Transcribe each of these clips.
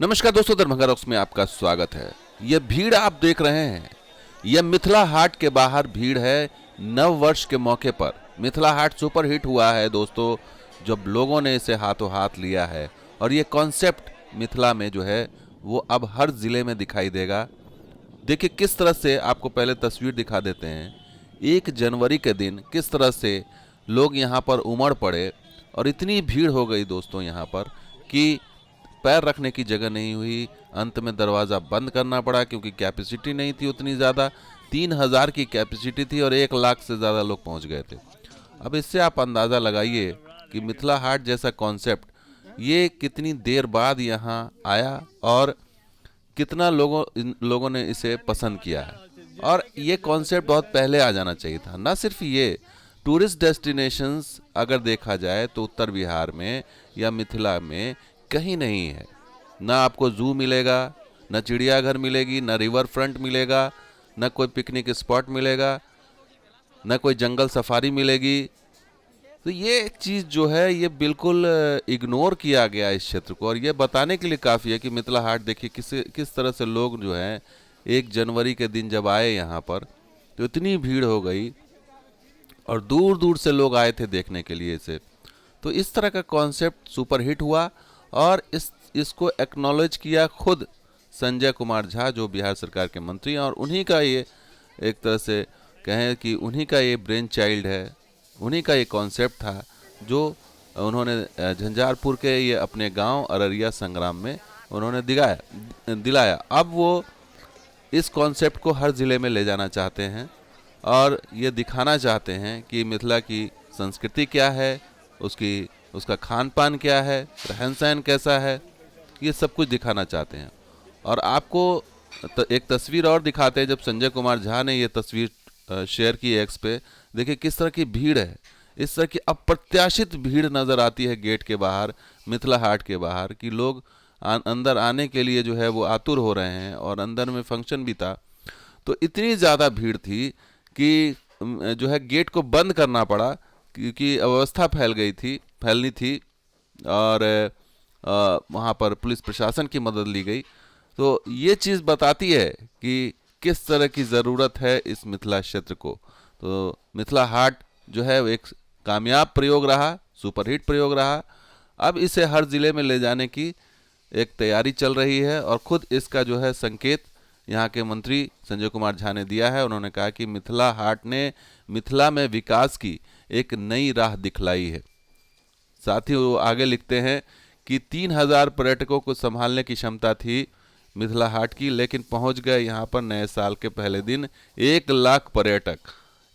नमस्कार दोस्तों, दरभंगा रॉक्स में आपका स्वागत है। यह भीड़ आप देख रहे हैं, यह मिथिला हाट के बाहर भीड़ है। नव वर्ष के मौके पर मिथिला हाट सुपर हिट हुआ है दोस्तों, जब लोगों ने इसे हाथों हाथ लिया है। और ये कॉन्सेप्ट मिथिला में जो है वो अब हर जिले में दिखाई देगा। देखिए किस तरह से, आपको पहले तस्वीर दिखा देते हैं। 1 जनवरी के दिन किस तरह से लोग यहाँ पर उमड़ पड़े और इतनी भीड़ हो गई दोस्तों यहाँ पर कि पैर रखने की जगह नहीं हुई। अंत में दरवाज़ा बंद करना पड़ा क्योंकि कैपेसिटी नहीं थी उतनी ज़्यादा। 3,000 की कैपेसिटी थी और 1 लाख से ज़्यादा लोग पहुंच गए थे। अब इससे आप अंदाज़ा लगाइए कि मिथिला हाट जैसा कॉन्सेप्ट ये कितनी देर बाद यहाँ आया और कितना लोगों ने इसे पसंद किया है। और ये कॉन्सेप्ट बहुत पहले आ जाना चाहिए था। ना सिर्फ ये, टूरिस्ट डेस्टिनेशंस अगर देखा जाए तो उत्तर बिहार में या मिथिला में कहीं नहीं है। ना आपको जू मिलेगा, ना चिड़ियाघर मिलेगी, ना रिवर फ्रंट मिलेगा, ना कोई पिकनिक स्पॉट मिलेगा, ना कोई जंगल सफारी मिलेगी। तो ये चीज़ जो है ये बिल्कुल इग्नोर किया गया इस क्षेत्र को। और ये बताने के लिए काफ़ी है कि मिथिला हाट देखिए किस तरह से लोग जो हैं 1 जनवरी के दिन जब आए यहाँ पर तो इतनी भीड़ हो गई और दूर दूर से लोग आए थे देखने के लिए इसे। तो इस तरह का कॉन्सेप्ट सुपर हिट हुआ और इसको एक्नॉलेज किया खुद संजय कुमार झा, जो बिहार सरकार के मंत्री हैं। और उन्हीं का ये, एक तरह से कहें कि उन्हीं का ये ब्रेन चाइल्ड है, उन्हीं का ये कॉन्सेप्ट था जो उन्होंने झंझारपुर के ये अपने गांव अररिया संग्राम में उन्होंने दिलाया। अब वो इस कॉन्सेप्ट को हर ज़िले में ले जाना चाहते हैं और ये दिखाना चाहते हैं कि मिथिला की संस्कृति क्या है, उसका खान पान क्या है, रहन सहन कैसा है, ये सब कुछ दिखाना चाहते हैं। और आपको एक तस्वीर और दिखाते हैं। जब संजय कुमार झा ने ये तस्वीर शेयर की एक्स पे, देखिए किस तरह की भीड़ है। इस तरह की अप्रत्याशित भीड़ नज़र आती है गेट के बाहर, मिथिला हाट के बाहर, कि लोग अंदर आने के लिए जो है वो आतुर हो रहे हैं। और अंदर में फंक्शन भी था तो इतनी ज़्यादा भीड़ थी कि जो है गेट को बंद करना पड़ा क्योंकि अव्यवस्था फैलनी थी। और वहाँ पर पुलिस प्रशासन की मदद ली गई। तो ये चीज़ बताती है कि किस तरह की ज़रूरत है इस मिथिला क्षेत्र को। तो मिथिला हाट जो है वो एक कामयाब प्रयोग रहा, सुपरहिट प्रयोग रहा। अब इसे हर ज़िले में ले जाने की एक तैयारी चल रही है और खुद इसका जो है संकेत यहाँ के मंत्री संजय कुमार झा ने दिया है। उन्होंने कहा कि मिथिला हाट ने मिथिला में विकास की एक नई राह दिखलाई है। साथ ही वो आगे लिखते हैं कि 3,000 पर्यटकों को संभालने की क्षमता थी मिथिला हाट की, लेकिन पहुंच गए यहाँ पर नए साल के पहले दिन 1 लाख पर्यटक।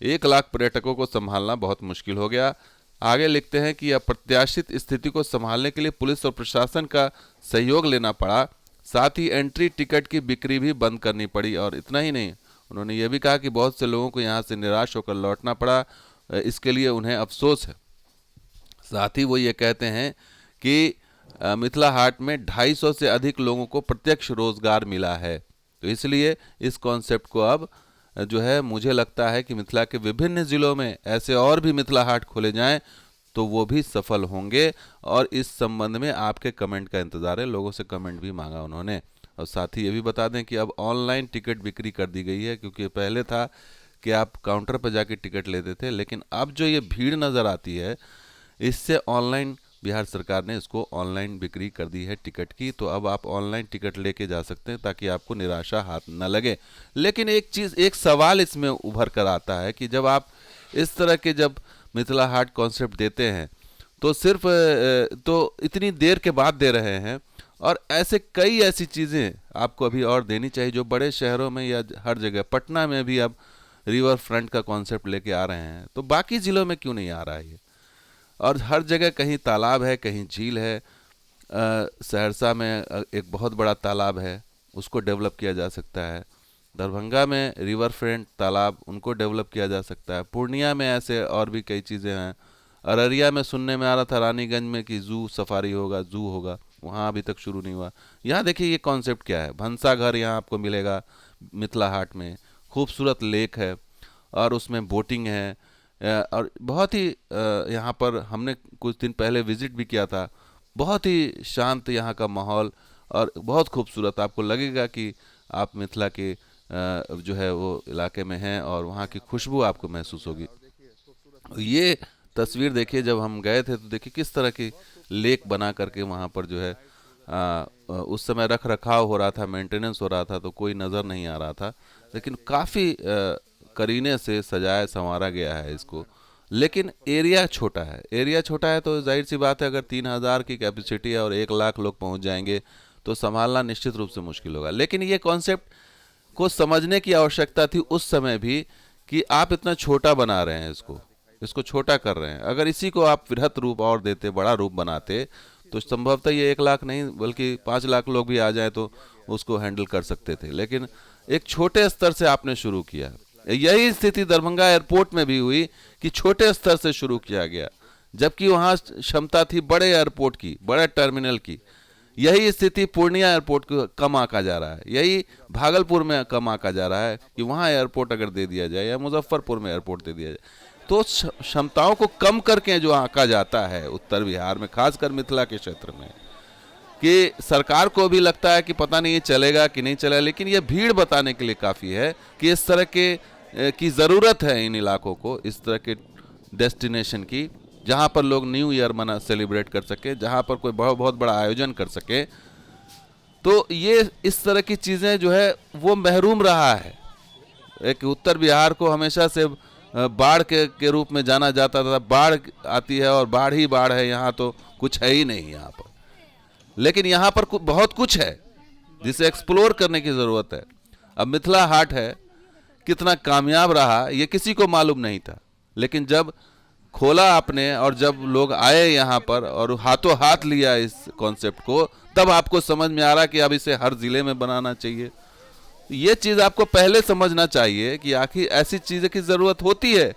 1 लाख पर्यटकों को संभालना बहुत मुश्किल हो गया। आगे लिखते हैं कि अप्रत्याशित स्थिति को संभालने के लिए पुलिस और प्रशासन का सहयोग लेना पड़ा। साथ ही एंट्री टिकट की बिक्री भी बंद करनी पड़ी। और इतना ही नहीं, उन्होंने ये भी कहा कि बहुत से लोगों को यहाँ से निराश होकर लौटना पड़ा, इसके लिए उन्हें अफसोस है। साथ ही वो ये कहते हैं कि मिथिला हाट में 250 से अधिक लोगों को प्रत्यक्ष रोजगार मिला है। तो इसलिए इस कॉन्सेप्ट को अब जो है, मुझे लगता है कि मिथिला के विभिन्न ज़िलों में ऐसे और भी मिथिला हाट खोले जाएं तो वो भी सफल होंगे। और इस संबंध में आपके कमेंट का इंतज़ार है। लोगों से कमेंट भी मांगा उन्होंने। और साथ ही ये भी बता दें कि अब ऑनलाइन टिकट बिक्री कर दी गई है, क्योंकि पहले था कि आप काउंटर पर जाके टिकट लेते थे, लेकिन अब जो ये भीड़ नज़र आती है इससे ऑनलाइन बिहार सरकार ने इसको ऑनलाइन बिक्री कर दी है टिकट की। तो अब आप ऑनलाइन टिकट लेके जा सकते हैं ताकि आपको निराशा हाथ न लगे। लेकिन एक सवाल इसमें उभर कर आता है कि जब आप इस तरह के जब मिथिला हाट कॉन्सेप्ट देते हैं तो सिर्फ तो इतनी देर के बाद दे रहे हैं, और कई ऐसी चीज़ें आपको अभी और देनी चाहिए जो बड़े शहरों में या हर जगह, पटना में भी अब रिवर फ्रंट का कॉन्सेप्ट लेके आ रहे हैं, तो बाकी ज़िलों में क्यों नहीं आ रहा है ये। और हर जगह कहीं तालाब है, कहीं झील है। सहरसा में एक बहुत बड़ा तालाब है, उसको डेवलप किया जा सकता है। दरभंगा में रिवर फ्रंट तालाब, उनको डेवलप किया जा सकता है। पूर्णिया में ऐसे और भी कई चीज़ें हैं। अररिया में सुनने में आ रहा था रानीगंज में कि जू सफारी होगा, जू होगा, वहाँ अभी तक शुरू नहीं हुआ। यहाँ देखिए ये कॉन्सेप्ट क्या है। भंसा घर यहाँ आपको मिलेगा मिथिला हाट में। खूबसूरत लेक है और उसमें बोटिंग है। और बहुत ही यहाँ पर हमने कुछ दिन पहले विज़िट भी किया था। बहुत ही शांत यहाँ का माहौल और बहुत खूबसूरत, आपको लगेगा कि आप मिथिला के जो है वो इलाके में हैं और वहाँ की खुशबू आपको महसूस होगी। ये तस्वीर देखिए, जब हम गए थे तो देखिए किस तरह की लेक बना करके वहाँ पर जो है उस समय रख रखाव हो रहा था, मेंटेनेंस हो रहा था, तो कोई नज़र नहीं आ रहा था, लेकिन काफ़ी करीने से सजाया संवारा गया है इसको। लेकिन एरिया छोटा है, एरिया छोटा है तो जाहिर सी बात है, अगर 3000 की कैपेसिटी है और 1 लाख लोग पहुंच जाएंगे तो संभालना निश्चित रूप से मुश्किल होगा। लेकिन ये कॉन्सेप्ट को समझने की आवश्यकता थी उस समय भी कि आप इतना छोटा बना रहे हैं, इसको छोटा कर रहे हैं। अगर इसी को आप वृहत रूप और देते, बड़ा रूप बनाते, तो संभवतः ये 1 लाख नहीं बल्कि 5 लाख लोग भी आ जाए तो उसको हैंडल कर सकते थे। लेकिन एक छोटे स्तर से आपने शुरू किया। यही स्थिति दरभंगा एयरपोर्ट में भी हुई कि छोटे स्तर से शुरू किया गया, जबकि वहाँ क्षमता थी बड़े एयरपोर्ट की, बड़े टर्मिनल की। यही स्थिति पूर्णिया एयरपोर्ट को कम आका जा रहा है, यही भागलपुर में कम आका जा रहा है कि वहाँ एयरपोर्ट अगर दे दिया जाए या मुजफ्फरपुर में एयरपोर्ट दे दिया जाए तो क्षमताओं को कम करके जो आका जाता है उत्तर बिहार में, खासकर मिथिला के क्षेत्र में, कि सरकार को भी लगता है कि पता नहीं ये चलेगा कि नहीं चलेगा, लेकिन ये भीड़ बताने के लिए काफ़ी है कि इस तरह के की ज़रूरत है इन इलाकों को, इस तरह के डेस्टिनेशन की, जहाँ पर लोग न्यू ईयर सेलिब्रेट कर सके, जहाँ पर कोई बहुत बड़ा आयोजन कर सके। तो ये इस तरह की चीज़ें जो है वो महरूम रहा है। एक उत्तर बिहार को हमेशा से बाढ़ के रूप में जाना जाता था, बाढ़ आती है और बाढ़ ही बाढ़ है, यहाँ तो कुछ है ही नहीं यहाँ पर। लेकिन यहाँ पर बहुत कुछ है जिसे एक्सप्लोर करने की ज़रूरत है। अब मिथिला हाट है, कितना कामयाब रहा ये किसी को मालूम नहीं था, लेकिन जब खोला आपने और जब लोग आए यहाँ पर और हाथों हाथ लिया इस कॉन्सेप्ट को, तब आपको समझ में आ रहा कि अब इसे हर ज़िले में बनाना चाहिए। ये चीज़ आपको पहले समझना चाहिए कि आखिर ऐसी चीज़ें की ज़रूरत होती है,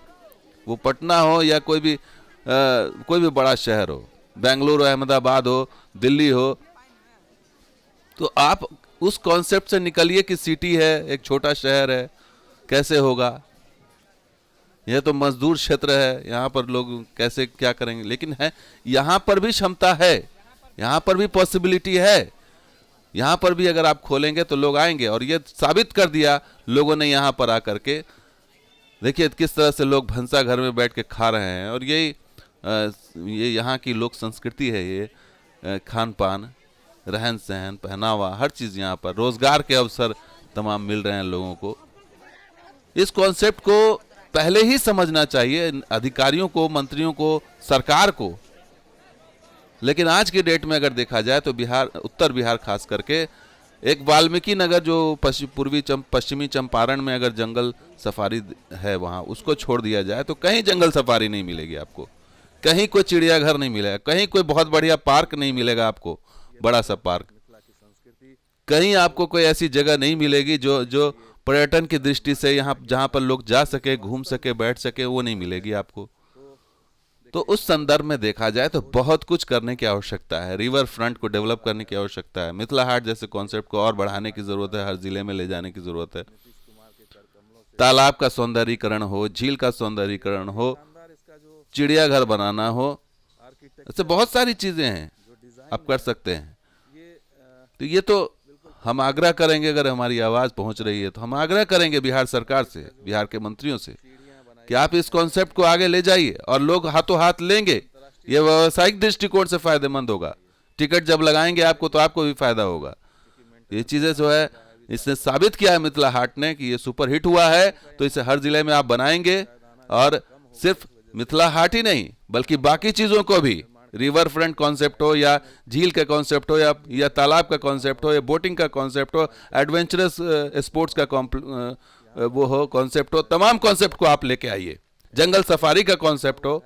वो पटना हो या कोई भी बड़ा शहर हो, बेंगलुरु, अहमदाबाद हो, दिल्ली हो, तो आप उस कॉन्सेप्ट से निकलिए कि सिटी है, एक छोटा शहर है, कैसे होगा, यह तो मजदूर क्षेत्र है, यहाँ पर लोग कैसे क्या करेंगे। लेकिन है, यहाँ पर भी क्षमता है, यहाँ पर भी पॉसिबिलिटी है, यहाँ पर भी अगर आप खोलेंगे तो लोग आएंगे। और ये साबित कर दिया लोगों ने यहाँ पर आकर के। देखिए किस तरह से लोग भंसा घर में बैठ के खा रहे हैं, और ये यहाँ की लोक संस्कृति है, ये खान पान, रहन सहन, पहनावा, हर चीज़ यहाँ पर, रोजगार के अवसर तमाम मिल रहे हैं लोगों को। इस कॉन्सेप्ट को पहले ही समझना चाहिए अधिकारियों को, मंत्रियों को, सरकार को। लेकिन आज की डेट में अगर देखा जाए तो उत्तर बिहार खास करके, एक वाल्मीकि नगर जो पश्चिमी चंपारण में अगर जंगल सफारी है वहाँ, उसको छोड़ दिया जाए तो कहीं जंगल सफारी नहीं मिलेगी आपको, कहीं कोई चिड़ियाघर नहीं मिलेगा, कहीं कोई बहुत बढ़िया पार्क नहीं मिलेगा आपको, बड़ा सा पार्क, कहीं आपको कोई ऐसी जगह नहीं मिलेगी जो पर्यटन की दृष्टि से यहाँ जहाँ पर लोग जा सके, घूम सके, बैठ सके, वो नहीं मिलेगी आपको। तो उस संदर्भ में देखा जाए तो बहुत कुछ करने की आवश्यकता है, रिवर फ्रंट को डेवलप करने की आवश्यकता है, मिथिला हाट जैसे कॉन्सेप्ट को और बढ़ाने की जरूरत है, हर जिले में ले जाने की जरूरत है। तालाब का सौंदर्यीकरण हो, झील का सौंदर्यीकरण हो, चिड़ियाघर बनाना हो, ऐसे बहुत सारी चीजें हैं आप कर सकते हैं। तो ये तो हम आग्रह करेंगे, अगर हमारी आवाज पहुंच रही है तो हम आग्रह करेंगे बिहार सरकार से, बिहार के मंत्रियों से, कि आप इस कॉन्सेप्ट को आगे ले जाइए और लोग हाथों हाथ लेंगे। ये व्यावसायिक दृष्टिकोण से फायदेमंद होगा, टिकट जब लगाएंगे आपको तो आपको भी फायदा होगा। ये चीजें जो है, इसने साबित किया है मिथिला हाट ने कि ये सुपर हिट हुआ है, तो इसे हर जिले में आप बनाएंगे, और सिर्फ मिथिला हाट ही नहीं बल्कि बाकी चीजों को भी, रिवर फ्रंट कॉन्सेप्ट हो या झील का कॉन्सेप्ट हो या तालाब का कॉन्सेप्ट हो या बोटिंग का कॉन्सेप्ट हो, एडवेंचरस स्पोर्ट्स का वो हो कॉन्सेप्ट हो, तमाम कॉन्सेप्ट को आप लेके आइए, जंगल सफारी का कॉन्सेप्ट हो,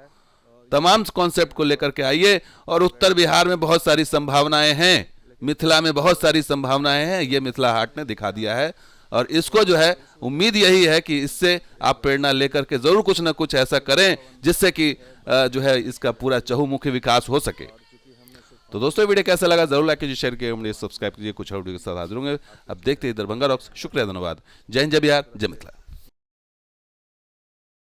तमाम कॉन्सेप्ट को लेकर के आइए। और उत्तर बिहार में बहुत सारी संभावनाएं हैं, मिथिला में बहुत सारी संभावनाएं हैं, ये मिथिला हाट ने दिखा दिया है। और इसको जो है, उम्मीद यही है कि इससे आप प्रेरणा लेकर के जरूर कुछ ना कुछ ऐसा करें जिससे कि जो है इसका पूरा चहुमुखी विकास हो सके। तो दोस्तों वीडियो कैसा लगा जरूर लाइक कीजिए, शेयर कीजिए, सब्सक्राइब कीजिए। कुछ और वीडियो के साथ हाजिर होंगे। अब देखते हैं दरभंगा रॉक्स। शुक्रिया, धन्यवाद। जय हिंद, जय बिहार, जय मिथिला।